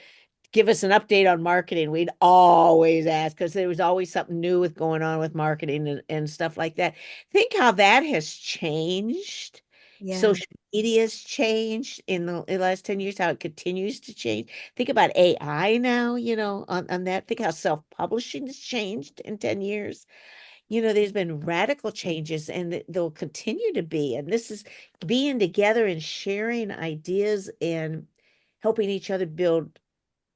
give us an update on marketing. We'd always ask because there was always something new with going on with marketing and stuff like that. Think how that has changed. Yeah. Social media has changed in the last 10 years, how it continues to change. Think about AI now, on that. Think how self-publishing has changed in 10 years. There's been radical changes, and there'll continue to be. And this is being together and sharing ideas and helping each other build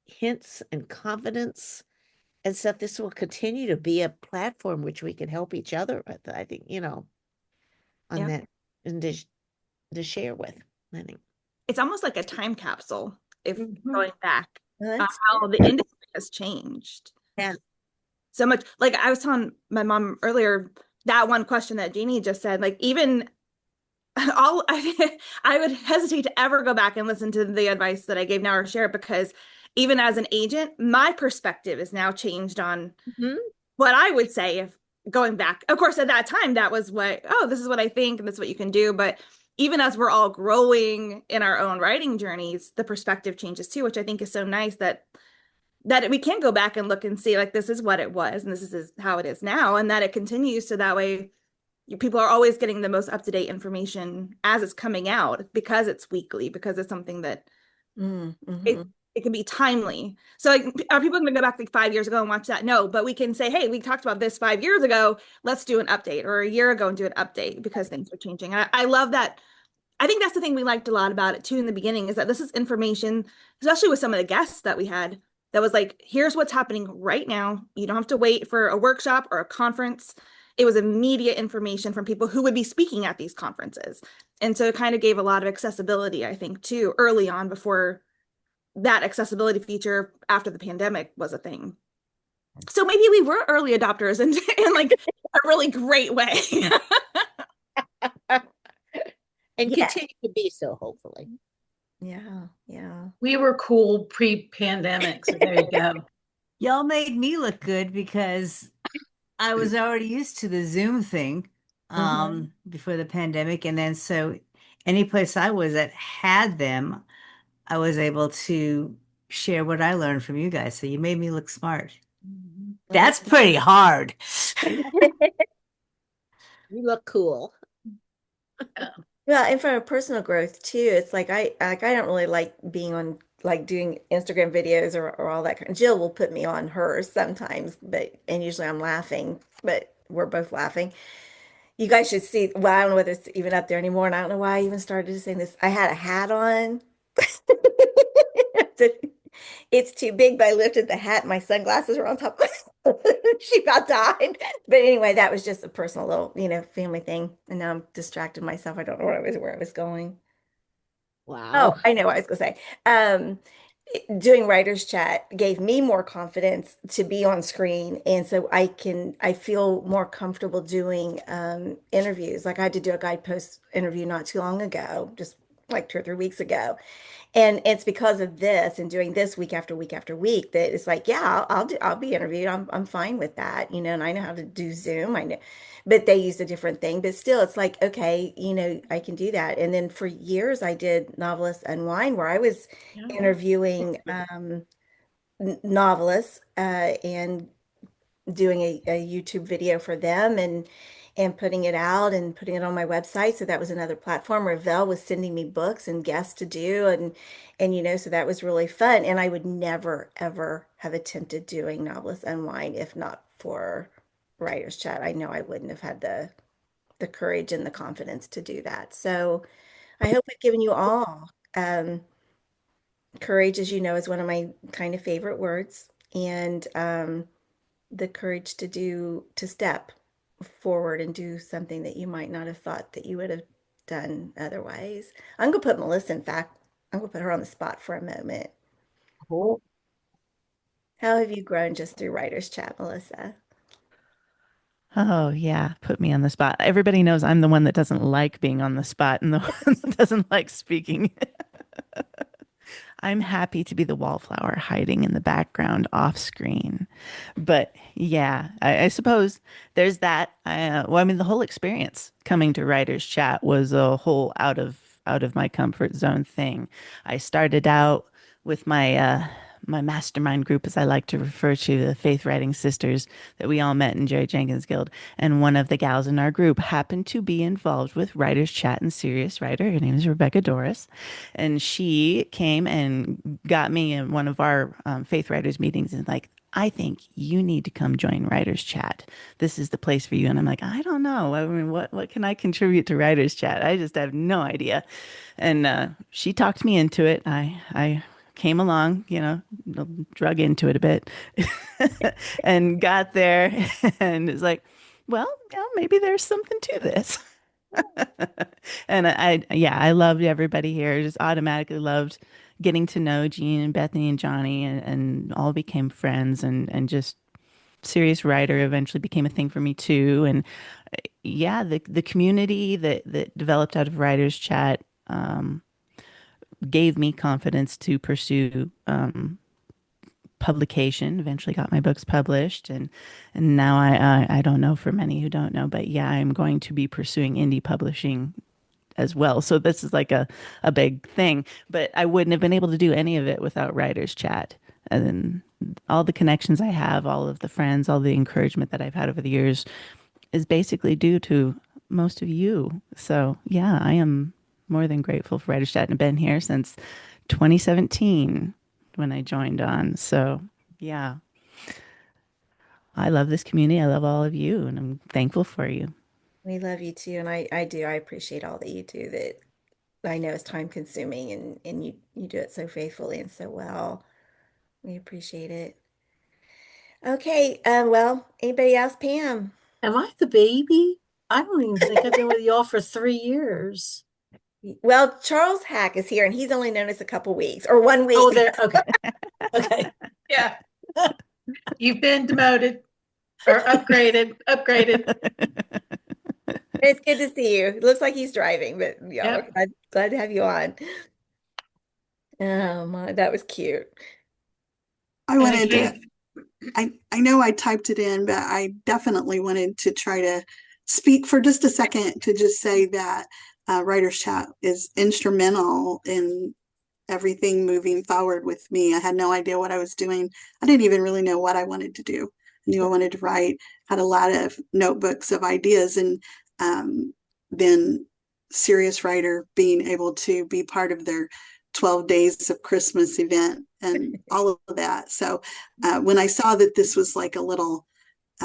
hints and confidence and stuff. This will continue to be a platform which we can help each other with, I think, on that, and to share with. I think It's almost like a time capsule if Mhm. going back Well, on that's how the industry has changed. Yeah. So much. Like I was telling my mom earlier, that one question that Jeannie just said, like even I would hesitate to ever go back and listen to the advice that I gave now or share it, because even as an agent, my perspective is now changed on what I would say if going back. Of course, at that time, that was this is what I think, and that's what you can do. But even as we're all growing in our own writing journeys, the perspective changes too, which I think is so nice that we can go back and look and see, like, this is what it was, and this is how it is now, and that it continues. So that way people are always getting the most up-to-date information as it's coming out, because it's weekly, because it's something that it can be timely. So like, are people going to go back like 5 years ago and watch that? No, but we can say, hey, we talked about this 5 years ago. Let's do an update, or a year ago and do an update, because things are changing. And I love that. I think that's the thing we liked a lot about it too in the beginning, is that this is information, especially with some of the guests that we had, that was like, here's what's happening right now. You don't have to wait for a workshop or a conference. It was immediate information from people who would be speaking at these conferences. And so it kind of gave a lot of accessibility, I think, too, early on, before that accessibility feature after the pandemic was a thing. So maybe we were early adopters in like a really great way. And continue to be so, hopefully. Yeah. We were cool pre-pandemic, so there you go. Y'all made me look good because I was already used to the Zoom thing before the pandemic. And then so any place I was that had them, I was able to share what I learned from you guys. So you made me look smart. That's pretty hard. You look cool. Well, and for personal growth too, it's like I don't really like being on, like, doing Instagram videos or all that kind. Jill will put me on hers sometimes, and usually I'm laughing, but we're both laughing. You guys should see. Well, I don't know whether it's even up there anymore, and I don't know why I even started saying this. I had a hat on. It's too big, but I lifted the hat. And my sunglasses were on top. She about died. But anyway, that was just a personal little, family thing. And now I'm distracted myself. I don't know where I was going. Wow. Oh, I know what I was going to say. doing writers chat gave me more confidence to be on screen, and so I feel more comfortable doing interviews. Like I had to do a guidepost interview not too long ago, just like 2 or 3 weeks ago, and it's because of this and doing this week after week after week that it's like, yeah, I'll be interviewed. I'm fine with that, and I know how to do Zoom. I know, but they use a different thing. But still, it's like, okay, I can do that. And then for years, I did Novelists Unwind, where I was interviewing novelists and doing a YouTube video for them and putting it out and putting it on my website. So that was another platform. Ravel was sending me books and guests to do and so that was really fun. And I would never ever have attempted doing Novelist Unwind if not for Writers Chat. I know I wouldn't have had the courage and the confidence to do that. So I hope I've given you all courage, as you know, is one of my kind of favorite words. And the courage to step forward and do something that you might not have thought that you would have done otherwise. I'm gonna put Melissa, in fact, I'm gonna put her on the spot for a moment. Cool. How have you grown just through Writers Chat, Melissa? Oh, yeah. Put me on the spot. Everybody knows I'm the one that doesn't like being on the spot and the one that doesn't like speaking. I'm happy to be the wallflower hiding in the background off screen. But yeah, I suppose there's that. Well, I mean, the whole experience coming to Writers Chat was a whole out of my comfort zone thing. I started out with my mastermind group, as I like to refer to the Faith Writing Sisters that we all met in Jerry Jenkins Guild. And one of the gals in our group happened to be involved with Writers Chat and Serious Writer. Her name is Rebecca Doris. And she came and got me in one of our Faith Writers meetings and like, I think you need to come join Writers Chat. This is the place for you. And I'm like, I don't know. I mean, what can I contribute to Writers Chat? I just have no idea. And she talked me into it. I came along, drug into it a bit and got there and it's like, well, yeah, maybe there's something to this. And I loved everybody here. Just automatically loved getting to know Jean and Bethany and Johnny and all became friends and just Serious Writer eventually became a thing for me too. And yeah, the community that developed out of Writers Chat, gave me confidence to pursue publication. Eventually got my books published, and now I don't know, for many who don't know, but yeah, I'm going to be pursuing indie publishing as well. So this is like a big thing, but I wouldn't have been able to do any of it without Writers Chat. And then all the connections I have, all of the friends, all the encouragement that I've had over the years is basically due to most of you. So yeah, I am more than grateful for Writers Chat and have been here since 2017 when I joined on. So yeah, I love this community. I love all of you and I'm thankful for you. We love you too, and I do. I appreciate all that you do that I know is time consuming and you do it so faithfully and so well. We appreciate it. Okay, well, anybody else? Pam. Am I the baby? I don't even think I've been with y'all for 3 years. Well, Charles Hack is here and he's only known us a couple weeks or 1 week. Oh, there. Okay. Okay. Yeah. You've been demoted or upgraded. It's good to see you. It looks like he's driving, but yeah, Yep. glad to have you on. Oh my, that was cute. I wanted to, I know I typed it in, but I definitely wanted to try to speak for just a second to just say that Writers Chat is instrumental in everything moving forward with me. I had no idea what I was doing. I didn't even really know what I wanted to do. I knew I wanted to write, had a lot of notebooks of ideas, and then Serious Writer being able to be part of their 12 days of Christmas event and all of that. So when I saw that this was like a little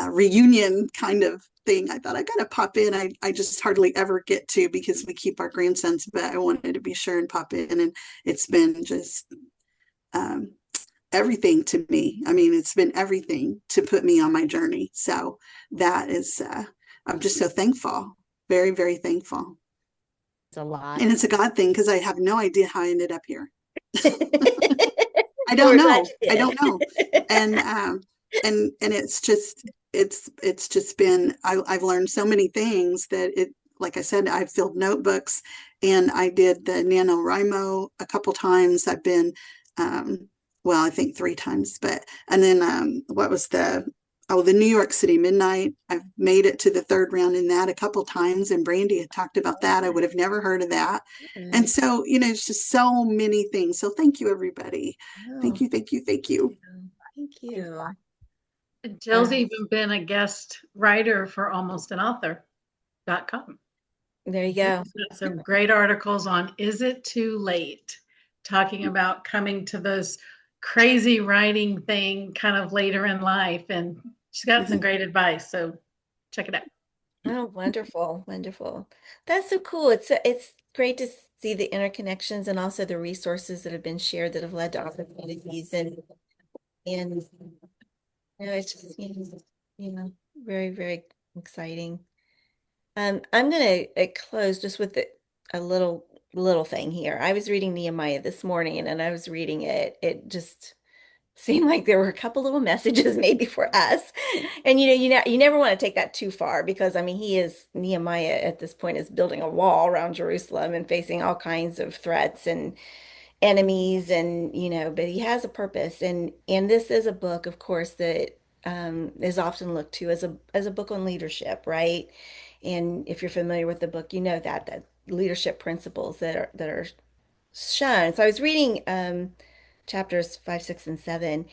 reunion kind of thing, I thought I gotta pop in. I just hardly ever get to because we keep our grandsons, but I wanted to be sure and pop in. And it's been just everything to me. I mean, it's been everything to put me on my journey. So that is, I'm just so thankful, very, very thankful. It's a lot. And it's a God thing because I have no idea how I ended up here. I Well, don't we're glad know. you I don't know. did. And it's just been I've learned so many things that it like I said, I've filled notebooks and I did the NaNoWriMo a couple times. I've been well, I think 3 times, but and then what was the New York City Midnight. I've made it to the third round in that a couple times, and Brandy had talked about that. I would have never heard of that. And so, it's just so many things. So thank you, everybody. Thank Oh, you, thank you, thank you. thank you. Jill's even been a guest writer for Almost an Author.com. There you go. Some great articles on Is It Too Late? Talking about coming to this crazy writing thing kind of later in life. And she's got some great advice. So check it out. Oh, wonderful, wonderful. That's so cool. It's great to see the interconnections and also the resources that have been shared that have led to opportunities and it's just very, very exciting. I'm gonna close just with a little thing here. I was reading Nehemiah this morning and I was reading it. It just seemed like there were a couple little messages maybe for us. And you never want to take that too far because I mean Nehemiah at this point is building a wall around Jerusalem and facing all kinds of threats and enemies and but he has a purpose and this is a book of course that is often looked to as a book on leadership, right? And if you're familiar with the book, you know that leadership principles that are shown. So I was reading chapters 5, 6, and 7,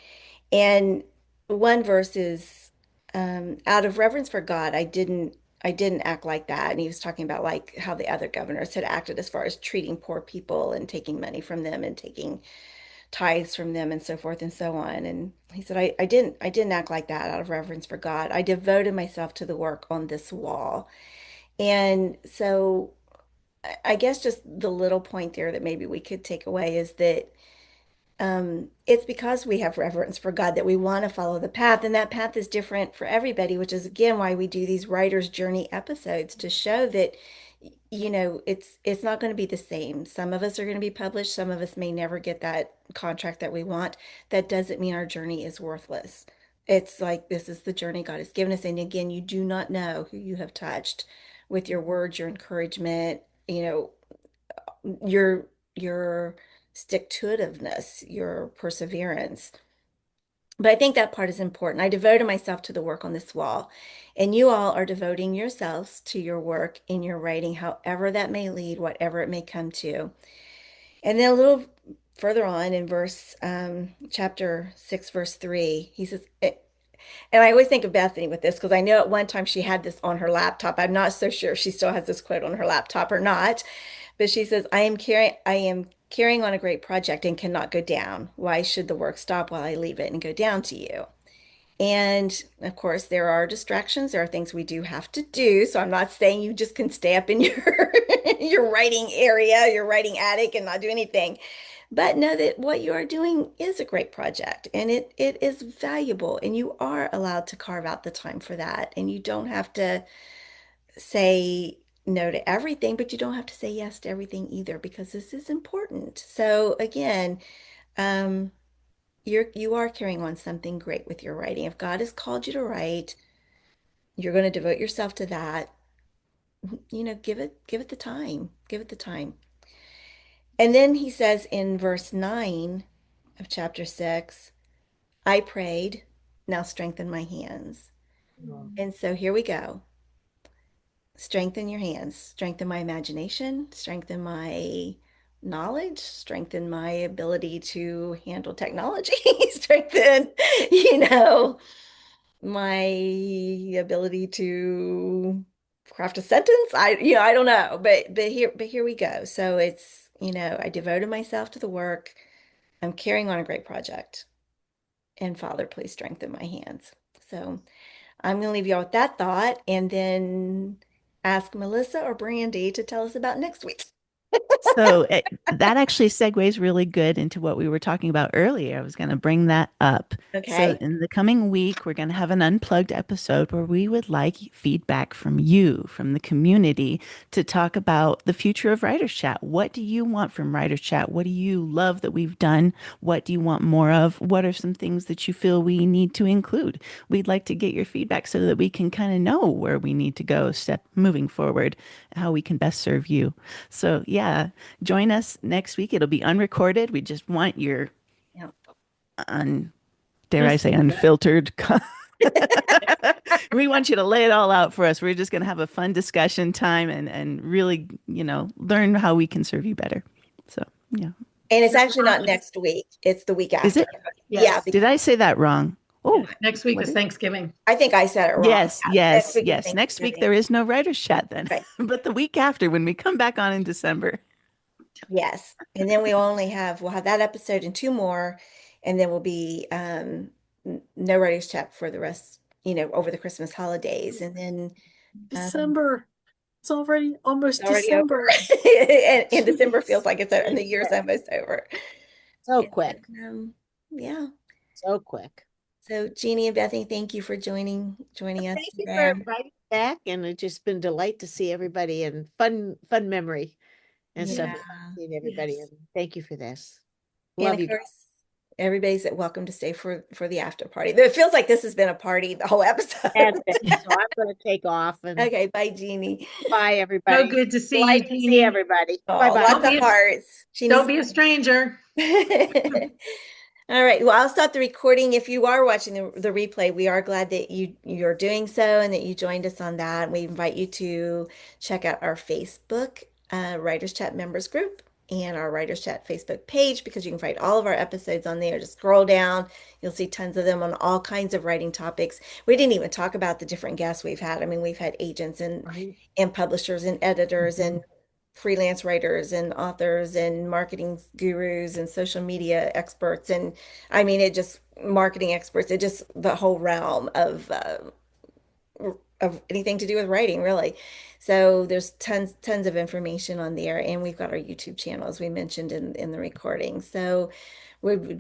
and one verse is out of reverence for God, I didn't act like that. And he was talking about like how the other governors had acted as far as treating poor people and taking money from them and taking tithes from them and so forth and so on. And he said, I didn't act like that out of reverence for God. I devoted myself to the work on this wall. And so I guess just the little point there that maybe we could take away is that it's because we have reverence for God that we want to follow the path, and that path is different for everybody, which is again why we do these writer's journey episodes to show that, it's not going to be the same. Some of us are going to be published, some of us may never get that contract that we want. That doesn't mean our journey is worthless. It's like this is the journey God has given us, and again, you do not know who you have touched with your words, your encouragement, your stick-to-itiveness, your perseverance. But I think that part is important. I devoted myself to the work on this wall, and you all are devoting yourselves to your work in your writing, however that may lead, whatever it may come to. And then a little further on in chapter 6, verse 3, he says, and I always think of Bethany with this because I know at one time she had this on her laptop. I'm not so sure if she still has this quote on her laptop or not, but she says, I am carrying on a great project and cannot go down. Why should the work stop while I leave it and go down to you? And of course, there are distractions. There are things we do have to do. So I'm not saying you just can stay up in your your writing area, your writing attic and not do anything. But know that what you are doing is a great project and it is valuable and you are allowed to carve out the time for that. And you don't have to say no to everything, but you don't have to say yes to everything either because this is important. So again, um, you are carrying on something great with your writing. If God has called you to write, you're going to devote yourself to that. Give it the time. Give it the time. And then he says in verse 9 of chapter 6, I prayed, now strengthen my hands. And so here we go. Strengthen your hands, strengthen my imagination, strengthen my knowledge, strengthen my ability to handle technology, strengthen, my ability to craft a sentence. I don't know, but here we go. So it's, I devoted myself to the work. I'm carrying on a great project. And Father, please strengthen my hands. So I'm going to leave y'all with that thought and then ask Melissa or Brandy to tell us about next week. So that actually segues really good into what we were talking about earlier. I was going to bring that up. So Okay. in the coming week, we're going to have an unplugged episode where we would like feedback from you, from the community, to talk about the future of Writers Chat. What do you want from Writers Chat? What do you love that we've done? What do you want more of? What are some things that you feel we need to include? We'd like to get your feedback so that we can kind of know where we need to go moving forward, how we can best serve you. So yeah, join us next week. It'll be unrecorded. We just want your Yep. dare I say unfiltered. We want you to lay it all out for us. We're just going to have a fun discussion time and really, learn how we can serve you better. So, yeah. And it's actually not next week. It's the week after. Is it? Yeah. Did I say that wrong? Oh, next week is Thanksgiving. I think I said it wrong. yes, Yeah, yes, is yes. Next week there is no Writers Chat then, Right. but the week after when we come back on in December. Yes. And then we'll have that episode and 2 more, and then we'll be no Writers Chat for the rest, over the Christmas holidays. And then December. It's already almost it's already December. over. and December feels like it's over, and the year's almost over. So quick. Yeah. So quick. So Jeannie and Bethany, thank you for joining us Thank you today. for inviting back, and it's just been a delight to see everybody and fun memory and stuff. Yeah. Seeing everybody, and thank you for this. And Love of you. course, everybody's welcome to stay for the after party. It feels like this has been a party the whole episode. So I'm going to take off. And Okay, bye, Jeannie. bye, everybody. So good to see Delight you, to Jeannie. see everybody. Oh, Bye bye. lots of hearts. Don't be a stranger. All right. Well, I'll stop the recording. If you are watching the replay, we are glad that you're doing so and that you joined us on that. We invite you to check out our Facebook Writers Chat members group and our Writers Chat Facebook page, because you can find all of our episodes on there. Just scroll down. You'll see tons of them on all kinds of writing topics. We didn't even talk about the different guests we've had. I mean, we've had agents and publishers and editors and freelance writers and authors and marketing gurus and social media experts. And I mean, marketing experts, the whole realm of anything to do with writing, really. So there's tons of information on there. And we've got our YouTube channel, as we mentioned in the recording. So we would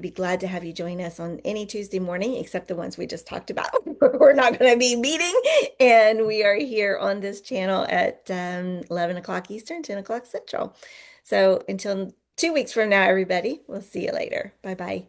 be glad to have you join us on any Tuesday morning, except the ones we just talked about. We're not going to be meeting, and we are here on this channel at 11 o'clock Eastern, 10 o'clock Central. So until 2 weeks from now, everybody, we'll see you later. Bye-bye.